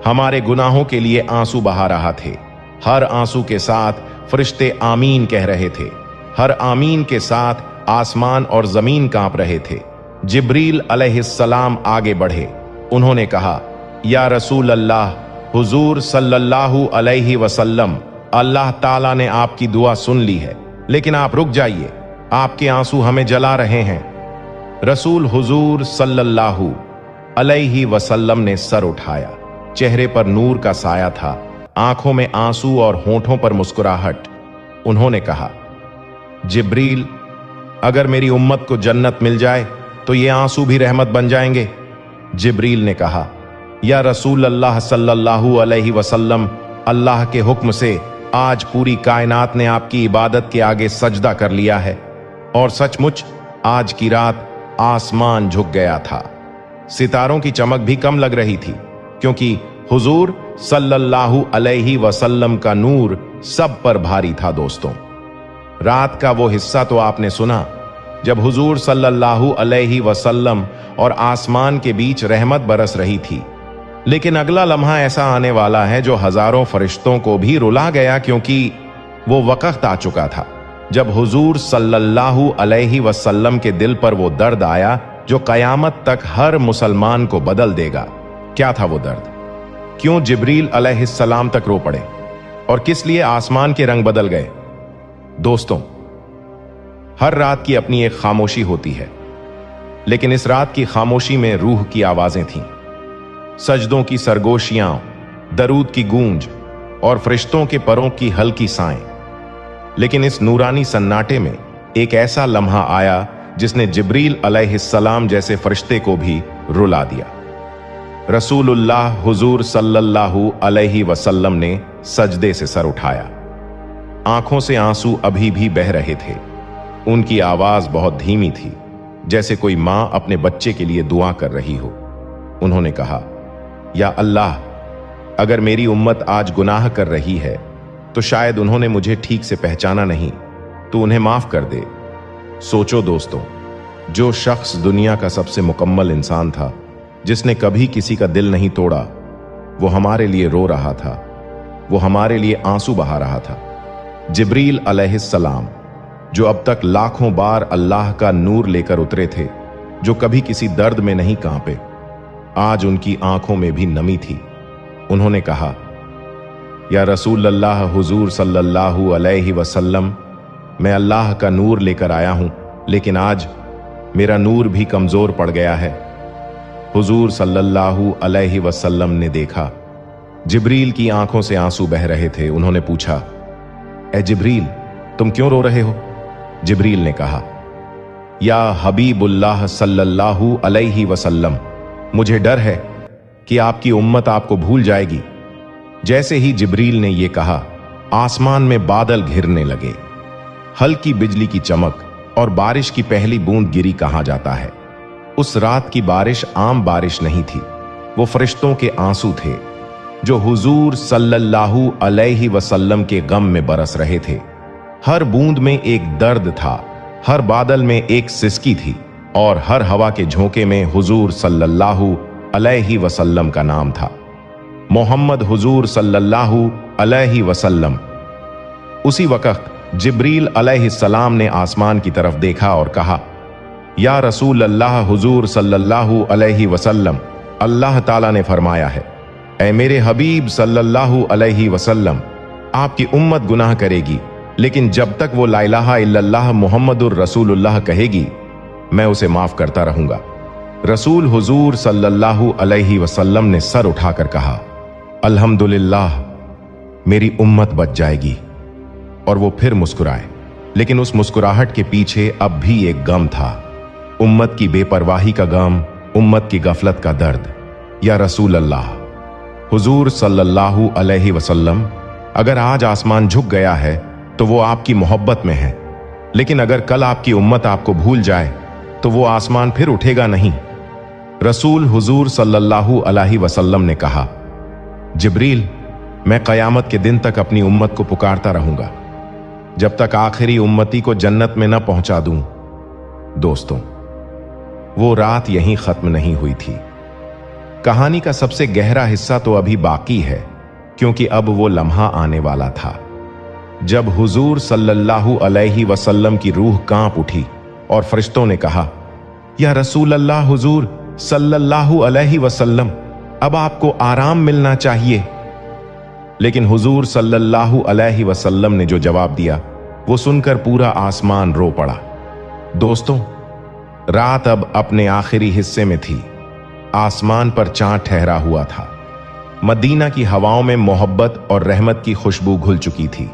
हमारे गुनाहों के लिए आंसू बहा रहा थे। हर आंसू के साथ फरिश्ते आमीन कह रहे थे, हर आमीन के साथ आसमान और जमीन कांप रहे थे। जिब्रील अलैहिस्सलाम आगे बढ़े, उन्होंने कहा, या रसूल अल्लाह, हुजूर सल्लल्लाहु अलैहि वसल्लम, अल्लाह ताला ने आपकी दुआ सुन ली है, लेकिन आप रुक जाइए, आपके आंसू हमें जला रहे हैं। रसूल हुजूर सल्लल्लाहु अलैहि वसल्लम ने सर उठाया, चेहरे पर नूर का साया था, आंखों में आंसू और होंठों पर मुस्कुराहट। उन्होंने कहा, जिब्रील, अगर मेरी उम्मत को जन्नत मिल जाए तो ये आंसू भी रहमत बन जाएंगे। जिब्रील ने कहा, या रसूल अल्लाह सल्लल्लाहु अलैहि वसल्लम, अल्लाह के हुक्म से आज पूरी कायनात ने आपकी इबादत के आगे सजदा कर लिया है और सचमुच आज की रात आसमान झुक गया था। सितारों की चमक भी कम लग रही थी क्योंकि हुजूर सल्लल्लाहु अलैहि वसल्लम का नूर सब पर भारी था। दोस्तों, रात का वो हिस्सा तो आपने सुना जब हुजूर सल्लल्लाहु अलैहि वसल्लम और आसमान के बीच रहमत बरस रही थी, लेकिन अगला लम्हा ऐसा आने वाला है जो हजारों फरिश्तों को भी रुला गया, क्योंकि वो वक्त आ चुका था जब हुजूर सल्लल्लाहु अलैहि वसल्लम के दिल पर वो दर्द आया जो कयामत तक हर मुसलमान को बदल देगा। क्या था वो दर्द? क्यों जिब्रील अलैहिस्सलाम तक रो पड़े और किस लिए आसमान के रंग बदल गए? दोस्तों, हर रात की अपनी एक खामोशी होती है, लेकिन इस रात की खामोशी में रूह की आवाजें थीं, सजदों की सरगोशियां, दरूद की गूंज और फरिश्तों के परों की हल्की साएं। लेकिन इस नूरानी सन्नाटे में एक ऐसा लम्हा आया जिसने जिब्रील अलैहिस्सलाम जैसे फरिश्ते को भी रुला दिया। रसूलुल्लाह हुजूर सल्लल्लाहु अलैहि वसल्लम ने सजदे से सर उठाया। आंखों से आंसू अभी भी बह रहे थे। उनकी आवाज बहुत धीमी थी, जैसे कोई मां अपने बच्चे के लिए दुआ कर रही हो। उन्होंने कहा, या अल्लाह, अगर मेरी उम्मत आज गुनाह कर रही है तो शायद उन्होंने मुझे ठीक से पहचाना नहीं, तो उन्हें माफ कर दे। सोचो दोस्तों, जो शख्स दुनिया का सबसे मुकम्मल इंसान था, जिसने कभी किसी का दिल नहीं तोड़ा, वो हमारे लिए रो रहा था, वो हमारे लिए आंसू बहा रहा था। जिब्रील अलैहिस्सलाम, जो अब तक लाखों बार अल्लाह का नूर लेकर उतरे थे, जो कभी किसी दर्द में नहीं कांपे, आज उनकी आंखों में भी नमी थी। उन्होंने कहा, या रसूल अल्लाह हुजूर सल्लल्लाहु अलैहि वसल्लम, मैं अल्लाह का नूर लेकर आया हूं, लेकिन आज मेरा नूर भी कमजोर पड़ गया है। हुजूर सल्लल्लाहु अलैहि वसल्लम ने देखा जिब्रील की आंखों से आंसू बह रहे थे। उन्होंने पूछा, ए जिब्रील, तुम क्यों रो रहे हो? जिब्रील ने कहा, या हबीबुल्लाह सल्लल्लाहु अलैहि वसल्लम, मुझे डर है कि आपकी उम्मत आपको भूल जाएगी। जैसे ही जिब्रील ने यह कहा, आसमान में बादल घिरने लगे। हल्की बिजली की चमक और बारिश की पहली बूंद गिरी। कहा जाता है उस रात की बारिश आम बारिश नहीं थी, वो फरिश्तों के आंसू थे जो हुजूर सल्लल्लाहु अलैहि वसल्लम के गम में बरस रहे थे। हर बूंद में एक दर्द था, हर बादल में एक सिसकी थी और हर हवा के झोंके में हुजूर सल्लल्लाहु अलैहि वसल्लम का नाम था, मोहम्मद हुजूर सल्लल्लाहु अलैहि वसल्लम। उसी वक्त जिब्रील अलैहिस्सलाम ने आसमान की तरफ देखा और कहा, या रसूल अल्लाह हुजूर सल्लल्लाहु अलैहि वसल्लम, अल्लाह ताला ने फरमाया है, ऐ मेरे हबीब सल्लल्लाहु अलैहि वसल्लम, आपकी उम्मत गुनाह करेगी, लेकिन जब तक वो ला इलाहा इल्लल्लाह मुहम्मदुर रसूलुल्लाह कहेगी, मैं उसे माफ करता रहूंगा। रसूल हुजूर सल्लल्लाहु अलैहि वसल्लम ने सर उठाकर कहा, अल्हम्दुलिल्लाह, मेरी उम्मत बच जाएगी। और वो फिर मुस्कुराए, लेकिन उस मुस्कुराहट के पीछे अब भी एक गम था, उम्मत की बेपरवाही का गम, उम्मत की गफलत का दर्द। या रसूल अल्लाह हुजूर सल्लल्लाहु अलैहि वसल्लम, अगर आज आसमान झुक गया है तो वो आपकी मोहब्बत में है, लेकिन अगर कल आपकी उम्मत आपको भूल जाए तो वो आसमान फिर उठेगा नहीं। रसूल हुजूर सल्लल्लाहु अलैहि वसल्लम ने कहा, जिब्रील, मैं कयामत के दिन तक अपनी उम्मत को पुकारता रहूंगा जब तक आखिरी उम्मती को जन्नत में न पहुंचा दूं। दोस्तों, वो रात यहीं खत्म नहीं हुई थी। कहानी का सबसे गहरा हिस्सा तो अभी बाकी है, क्योंकि अब वो लम्हा आने वाला था जब हुजूर सल्लल्लाहु अलैहि वसल्लम की रूह कांप उठी और फरिश्तों ने कहा, या रसूल अल्लाह हुजूर सल्लल्लाहु अलैहि वसल्लम, अब आपको आराम मिलना चाहिए। लेकिन हुजूर सल्लल्लाहु अलैहि वसल्लम ने जो जवाब दिया, वो सुनकर पूरा आसमान रो पड़ा। दोस्तों, रात अब अपने आखिरी हिस्से में थी। आसमान पर चांद ठहरा हुआ था। मदीना की हवाओं में मोहब्बत और रहमत की खुशबू घुल चुकी थी।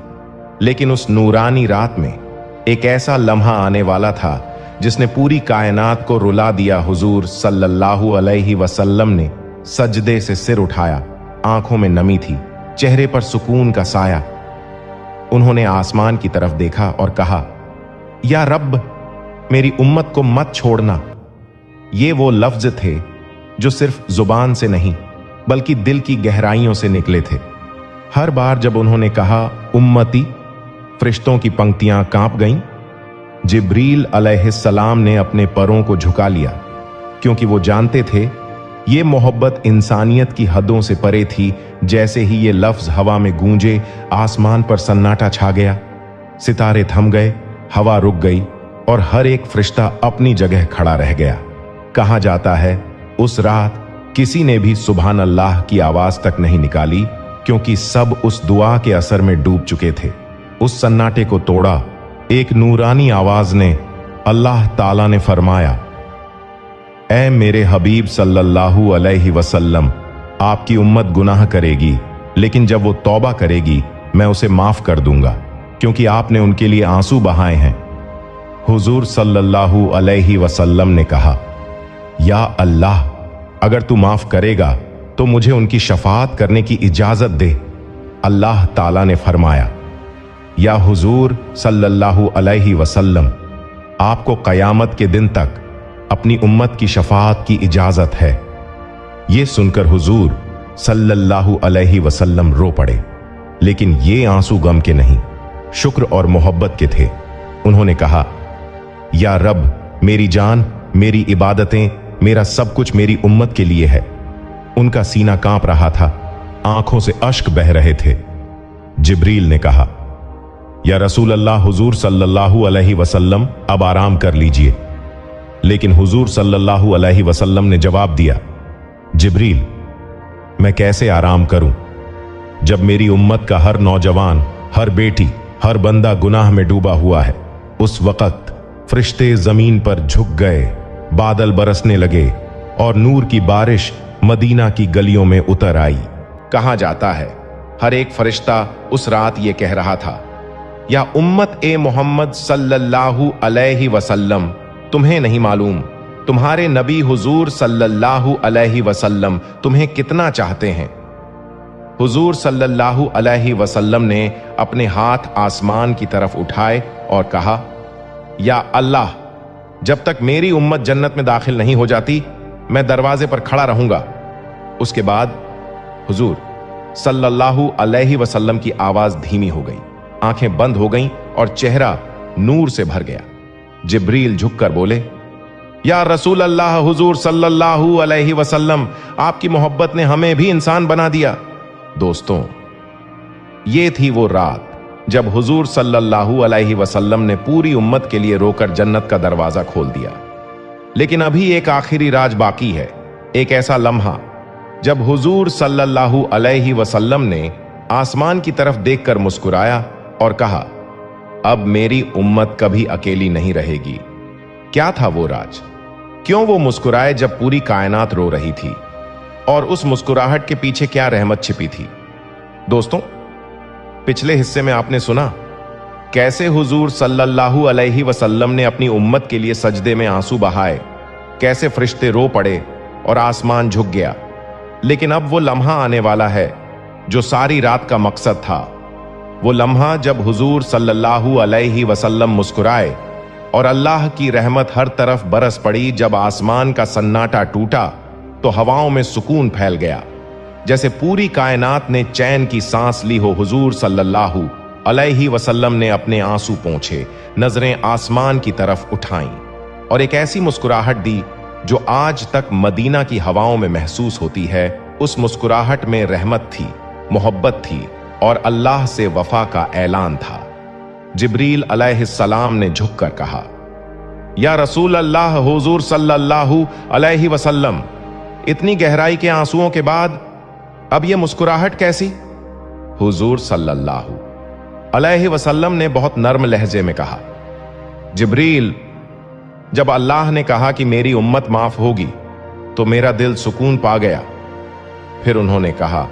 लेकिन उस नूरानी रात में एक ऐसा लम्हा आने वाला था जिसने पूरी कायनात को रुला दिया। हुजूर सल्लल्लाहु अलैहि वसल्लम ने सजदे से सिर उठाया। आंखों में नमी थी, चेहरे पर सुकून का साया। उन्होंने आसमान की तरफ देखा और कहा, या रब, मेरी उम्मत को मत छोड़ना। ये वो लफ्ज थे जो सिर्फ जुबान से नहीं बल्कि दिल की गहराइयों से निकले थे। हर बार जब उन्होंने कहा उम्मती, फरिश्तों की पंक्तियां कांप गईं। जिब्रील अलैहिस्सलाम ने अपने परों को झुका लिया, क्योंकि वो जानते थे ये मोहब्बत इंसानियत की हदों से परे थी। जैसे ही ये लफ्ज हवा में गूंजे, आसमान पर सन्नाटा छा गया। सितारे थम गए, हवा रुक गई और हर एक फरिश्ता अपनी जगह खड़ा रह गया। कहा जाता है उस रात किसी ने भी सुभान अल्लाह की आवाज तक नहीं निकाली, क्योंकि सब उस दुआ के असर में डूब चुके थे। उस सन्नाटे को तोड़ा एक नूरानी आवाज ने। अल्लाह ताला ने फरमाया, ऐ मेरे हबीब सल्लल्लाहु अलैहि वसल्लम, आपकी उम्मत गुनाह करेगी, लेकिन जब वो तौबा करेगी मैं उसे माफ कर दूंगा, क्योंकि आपने उनके लिए आंसू बहाए हैं। हुजूर सल्लल्लाहु अलैहि वसल्लम ने कहा, या अल्लाह, अगर तू माफ करेगा तो मुझे उनकी शफाअत करने की इजाजत दे। अल्लाह ताला ने फरमाया, या हुजूर सल्लल्लाहु अलैहि वसल्लम, आपको कयामत के दिन तक अपनी उम्मत की शफाअत की इजाजत है। यह सुनकर हुजूर सल्लल्लाहु अलैहि वसल्लम रो पड़े, लेकिन ये आंसू गम के नहीं, शुक्र और मोहब्बत के थे। उन्होंने कहा, या रब, मेरी जान, मेरी इबादतें, मेरा सब कुछ मेरी उम्मत के लिए है। उनका सीना कांप रहा था, आंखों से अश्क बह रहे थे। जिब्रील ने कहा, या रसूल अल्लाह, हुजूर सल्लल्लाहु अलैहि वसल्लम, अब आराम कर लीजिए। लेकिन हुजूर सल्लल्लाहु अलैहि वसल्लम ने जवाब दिया, जिब्रील, मैं कैसे आराम करूं जब मेरी उम्मत का हर नौजवान, हर बेटी, हर बंदा गुनाह में डूबा हुआ है। उस वक्त फरिश्ते जमीन पर झुक गए, बादल बरसने लगे और नूर की बारिश मदीना की गलियों में उतर आई। कहा जाता है हर एक फरिश्ता उस रात ये कह रहा था, या उम्मत ए मोहम्मद सल्लल्लाहु अलैहि वसल्लम, तुम्हें नहीं मालूम तुम्हारे नबी हुजूर सल्लल्लाहु अलैहि वसल्लम तुम्हें कितना चाहते हैं। हुजूर सल्लल्लाहु अलैहि वसल्लम ने अपने हाथ आसमान की तरफ उठाए और कहा, या अल्लाह, जब तक मेरी उम्मत जन्नत में दाखिल नहीं हो जाती मैं दरवाजे पर खड़ा रहूंगा। उसके बाद हुजूर सल्लल्लाहु अलैहि वसल्लम की आवाज धीमी हो गई, आंखें बंद हो गईं और चेहरा नूर से भर गया। जिब्रील झुककर बोले, या रसूल अल्लाह, हुजूर सल्लल्लाहु अलैहि वसल्लम, आपकी मोहब्बत ने हमें भी इंसान बना दिया। दोस्तों, ये थी वो रात जब हुजूर सल्लल्लाहु अलैहि वसल्लम ने पूरी उम्मत के लिए रोकर जन्नत का दरवाजा खोल दिया। लेकिन अभी एक आखिरी राज बाकी है, एक ऐसा लम्हा जब हुजूर सल्लल्लाहु अलैहि वसल्लम ने आसमान की तरफ देखकर मुस्कुराया और कहा, अब मेरी उम्मत कभी अकेली नहीं रहेगी। क्या था वो राज? क्यों वो मुस्कुराए जब पूरी कायनात रो रही थी? और उस मुस्कुराहट के पीछे क्या रहमत छिपी थी? दोस्तों, पिछले हिस्से में आपने सुना कैसे हुजूर सल्लल्लाहु अलैहि वसल्लम ने अपनी उम्मत के लिए सजदे में आंसू बहाए, कैसे फरिश्ते रो पड़े और आसमान झुक गया। लेकिन अब वो लम्हा आने वाला है जो सारी रात का मकसद था। वो लम्हा जब हुजूर सल्लल्लाहु अलैहि वसल्लम मुस्कुराए और अल्लाह की रहमत हर तरफ बरस पड़ी। जब आसमान का सन्नाटा टूटा तो हवाओं में सुकून फैल गया, जैसे पूरी कायनात ने चैन की सांस ली हो। हुजूर सल्लल्लाहु अलैहि वसल्लम ने अपने आंसू पोंछे, नजरें आसमान की तरफ उठाईं और एक ऐसी मुस्कुराहट दी जो आज तक मदीना की हवाओं में महसूस होती है। उस मुस्कुराहट में रहमत थी, मोहब्बत थी और अल्लाह से वफा का ऐलान था। जिब्रील अलैहिस्सलाम ने झुककर कहा, या रसूल अल्लाह, हुजूर सल्लल्लाहु अलैहि वसल्लम, इतनी गहराई के आंसुओं के बाद अब यह मुस्कुराहट कैसी? हुजूर सल्लल्लाहु अलैहि वसल्लम ने बहुत नर्म लहजे में कहा, जिब्रील, जब अल्लाह ने कहा कि मेरी उम्मत माफ होगी तो मेरा दिल सुकून पा गया। फिर उन्होंने कहा,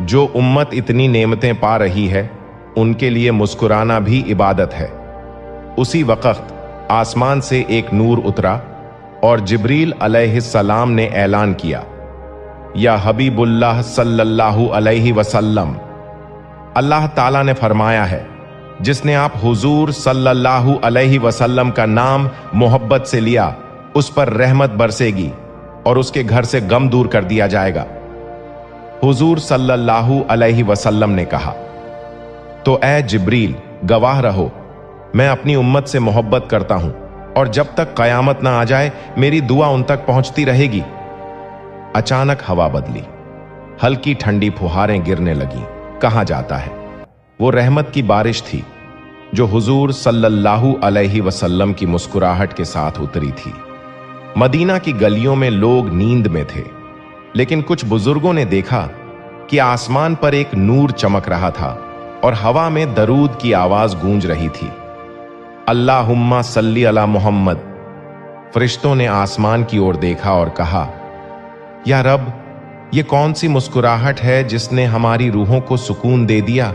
जो उम्मत इतनी नेमतें पा रही है उनके लिए मुस्कुराना भी इबादत है। उसी वक्त आसमान से एक नूर उतरा और जिब्रील अलैहिस्सलाम ने ऐलान किया, या हबीबुल्लाह सल्लल्लाहु अलैहि वसल्लम। अल्लाह ताला ने फरमाया है, जिसने आप हुजूर सल्लल्लाहु अलैहि वसल्लम का नाम मोहब्बत से लिया, उस पर रहमत बरसेगी और उसके घर से गम दूर कर दिया जाएगा। हुजूर सल्लल्लाहु अलैहि वसल्लम ने कहा, तो ए जिब्रील, गवाह रहो, मैं अपनी उम्मत से मोहब्बत करता हूं और जब तक कयामत ना आ जाए मेरी दुआ उन तक पहुंचती रहेगी। अचानक हवा बदली, हल्की ठंडी फुहारें गिरने लगी। कहा जाता है वो रहमत की बारिश थी जो हुजूर सल्लल्लाहु अलैहि वसल्लम की मुस्कुराहट के साथ उतरी थी। मदीना की गलियों में लोग नींद में थे, लेकिन कुछ बुजुर्गों ने देखा कि आसमान पर एक नूर चमक रहा था और हवा में दरूद की आवाज गूंज रही थी, अल्लाहुम्मा सल्ली अला मोहम्मद। फरिश्तों ने आसमान की ओर देखा और कहा, या रब, ये कौन सी मुस्कुराहट है जिसने हमारी रूहों को सुकून दे दिया।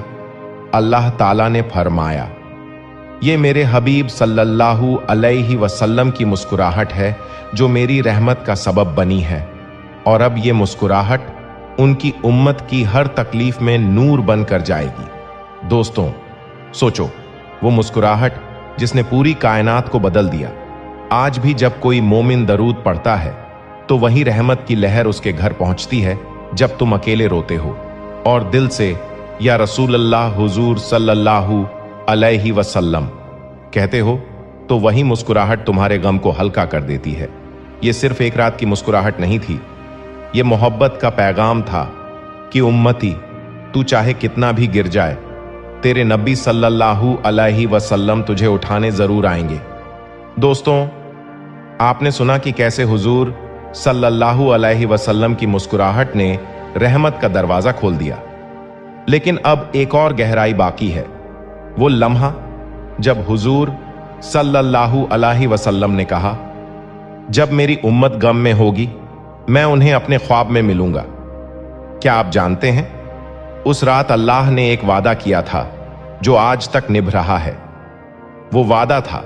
अल्लाह ताला ने फरमाया, ये मेरे हबीब सल्लल्लाहु अलैहि वसल्लम की मुस्कुराहट है जो मेरी रहमत का सबब बनी है, और अब ये मुस्कुराहट उनकी उम्मत की हर तकलीफ में नूर बनकर जाएगी। दोस्तों, सोचो, वो मुस्कुराहट जिसने पूरी कायनात को बदल दिया। आज भी जब कोई मोमिन दरूद पढ़ता है तो वही रहमत की लहर उसके घर पहुंचती है जब तुम अकेले रोते हो और दिल से या रसूल अल्लाह हुजूर सल्लल्लाहु अलैहि वसल्लम कहते हो, तो वही मुस्कुराहट तुम्हारे गम को हल्का कर देती है। ये सिर्फ एक रात की मुस्कुराहट नहीं थी, ये मोहब्बत का पैगाम था कि उम्मती, तू चाहे कितना भी गिर जाए, तेरे नबी सल्लल्लाहु अलैहि वसल्लम तुझे उठाने जरूर आएंगे। दोस्तों, आपने सुना कि कैसे हुजूर सल्लल्लाहु अलैहि वसल्लम की मुस्कुराहट ने रहमत का दरवाजा खोल दिया, लेकिन अब एक और गहराई बाकी है। वो लम्हा जब हुजूर सल्लल्लाहु अलैहि वसल्लम ने कहा, जब मेरी उम्मत गम में होगी मैं उन्हें अपने ख्वाब में मिलूंगा। क्या आप जानते हैं, उस रात अल्लाह ने एक वादा किया था जो आज तक निभ रहा है। वो वादा था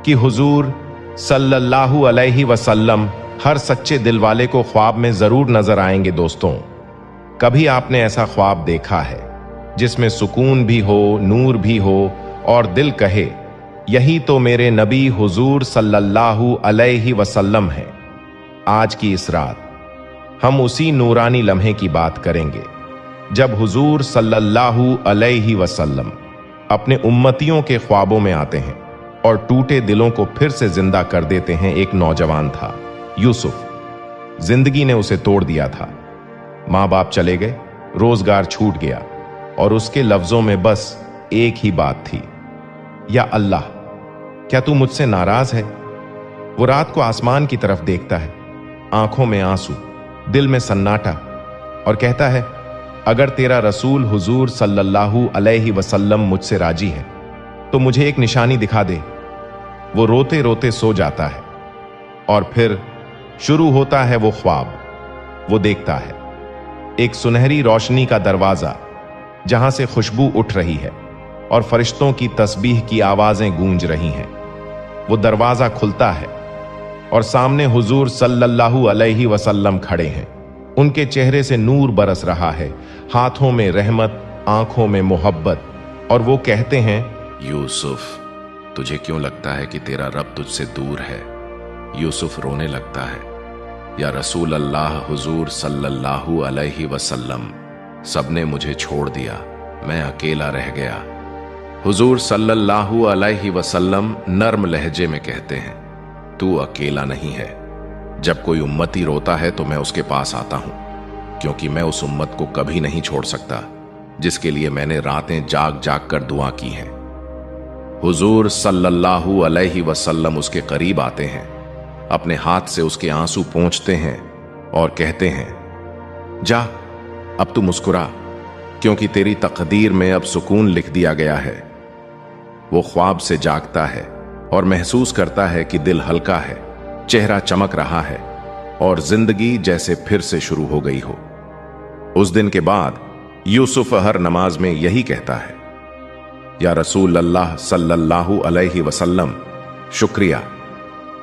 कि हुजूर सल्लल्लाहु अलैहि वसल्लम हर सच्चे दिल वाले को ख्वाब में जरूर नजर आएंगे। दोस्तों, कभी आपने ऐसा ख्वाब देखा है जिसमें सुकून भी हो, नूर भी हो और दिल कहे, यही तो मेरे नबी हुजूर सल्लल्लाहु अलैहि वसल्लम है। आज की इस रात हम उसी नूरानी लम्हे की बात करेंगे जब हुजूर सल्लल्लाहु अलैहि वसल्लम अपने उम्मतियों के ख्वाबों में आते हैं और टूटे दिलों को फिर से जिंदा कर देते हैं। एक नौजवान था, यूसुफ। जिंदगी ने उसे तोड़ दिया था, माँ बाप चले गए, रोजगार छूट गया और उसके लफ्जों में बस एक ही बात थी, या अल्लाह, क्या तू मुझसे नाराज है। वो रात को आसमान की तरफ देखता है, आंखों में आंसू, दिल में सन्नाटा, और कहता है, अगर तेरा रसूल हुजूर सल्लल्लाहु अलैहि वसल्लम मुझसे राजी है तो मुझे एक निशानी दिखा दे। वो रोते रोते सो जाता है और फिर शुरू होता है वो ख्वाब। वो देखता है एक सुनहरी रोशनी का दरवाजा जहां से खुशबू उठ रही है और फरिश्तों की तस्बीह की आवाजें गूंज रही हैं। वो दरवाजा खुलता है और सामने हुजूर सल्लल्लाहु अलैहि वसल्लम खड़े हैं। उनके चेहरे से नूर बरस रहा है, हाथों में रहमत, आंखों में मोहब्बत, और वो कहते हैं, यूसुफ, तुझे क्यों लगता है कि तेरा रब तुझसे दूर है। यूसुफ रोने लगता है, या रसूल अल्लाह हुजूर सल्लल्लाहु अलैहि वसल्लम, सबने मुझे छोड़ दिया, मैं अकेला रह गया। हुजूर सल्लल्लाहु अलैहि वसल्लम नर्म लहजे में कहते हैं, तू अकेला नहीं है। जब कोई उम्मती रोता है तो मैं उसके पास आता हूं, क्योंकि मैं उस उम्मत को कभी नहीं छोड़ सकता जिसके लिए मैंने रातें जाग जाग कर दुआ की हैं। हुजूर सल्लल्लाहु अलैहि वसल्लम उसके करीब आते हैं, अपने हाथ से उसके आंसू पोंछते हैं और कहते हैं, जा अब तू मुस्कुरा, क्योंकि तेरी तकदीर में अब सुकून लिख दिया गया है। वो ख्वाब से जागता है और महसूस करता है कि दिल हल्का है, चेहरा चमक रहा है और जिंदगी जैसे फिर से शुरू हो गई हो। उस दिन के बाद यूसुफ हर नमाज में यही कहता है, या रसूल अल्लाह सल्लल्लाहु अलैहि वसल्लम, शुक्रिया,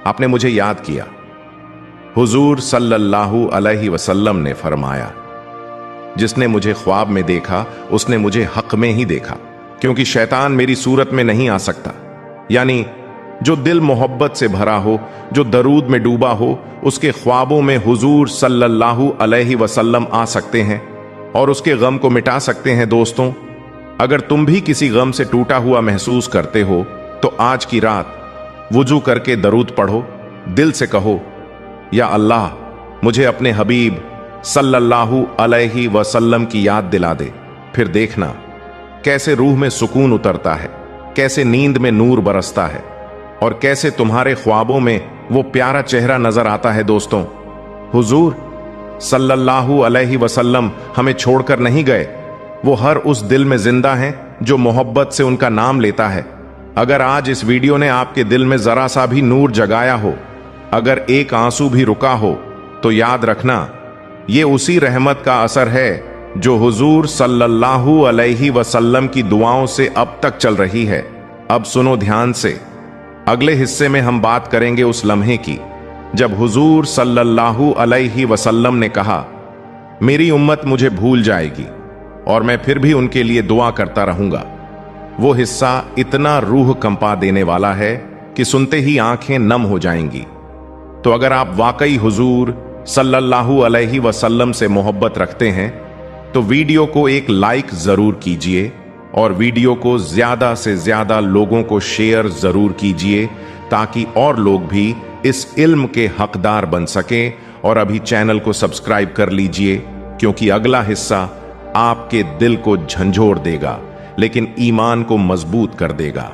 आपने मुझे याद किया। हुजूर सल्लल्लाहु अलैहि वसल्लम ने फरमाया, जिसने मुझे ख्वाब में देखा उसने मुझे हक में ही देखा, क्योंकि शैतान मेरी सूरत में नहीं आ सकता। यानी जो दिल मोहब्बत से भरा हो, जो दरूद में डूबा हो, उसके ख्वाबों में हुजूर सल्लल्लाहु अलैहि वसल्लम आ सकते हैं और उसके गम को मिटा सकते हैं। दोस्तों, अगर तुम भी किसी गम से टूटा हुआ महसूस करते हो तो आज की रात वुजू करके दरूद पढ़ो, दिल से कहो, या अल्लाह मुझे अपने हबीब सल्लल्लाहु अलैहि वसल्लम की याद दिला दे। फिर देखना कैसे रूह में सुकून उतरता है, कैसे नींद में नूर बरसता है और कैसे तुम्हारे ख्वाबों में वो प्यारा चेहरा नजर आता है। दोस्तों, हुजूर सल्लल्लाहु अलैहि वसल्लम हमें छोड़कर नहीं गए। वो हर उस दिल में जिंदा हैं जो मोहब्बत से उनका नाम लेता है। अगर आज इस वीडियो ने आपके दिल में जरा सा भी नूर जगाया हो, अगर एक आंसू भी रुका हो, तो याद रखना ये उसी रहमत का असर है जो हुजूर सल्लल्लाहु अलैहि वसल्लम की दुआओं से अब तक चल रही है। अब सुनो ध्यान से, अगले हिस्से में हम बात करेंगे उस लम्हे की जब हुजूर सल्लल्लाहु अलैहि वसल्लम ने कहा, मेरी उम्मत मुझे भूल जाएगी और मैं फिर भी उनके लिए दुआ करता रहूंगा। वो हिस्सा इतना रूह कंपा देने वाला है कि सुनते ही आंखें नम हो जाएंगी। तो अगर आप वाकई हुजूर सल्लल्लाहु अलैहि वसल्लम से मोहब्बत रखते हैं तो वीडियो को एक लाइक जरूर कीजिए और वीडियो को ज्यादा से ज्यादा लोगों को शेयर जरूर कीजिए, ताकि और लोग भी इस इल्म के हकदार बन सकें। और अभी चैनल को सब्सक्राइब कर लीजिए, क्योंकि अगला हिस्सा आपके दिल को झंझोर देगा लेकिन ईमान को मजबूत कर देगा।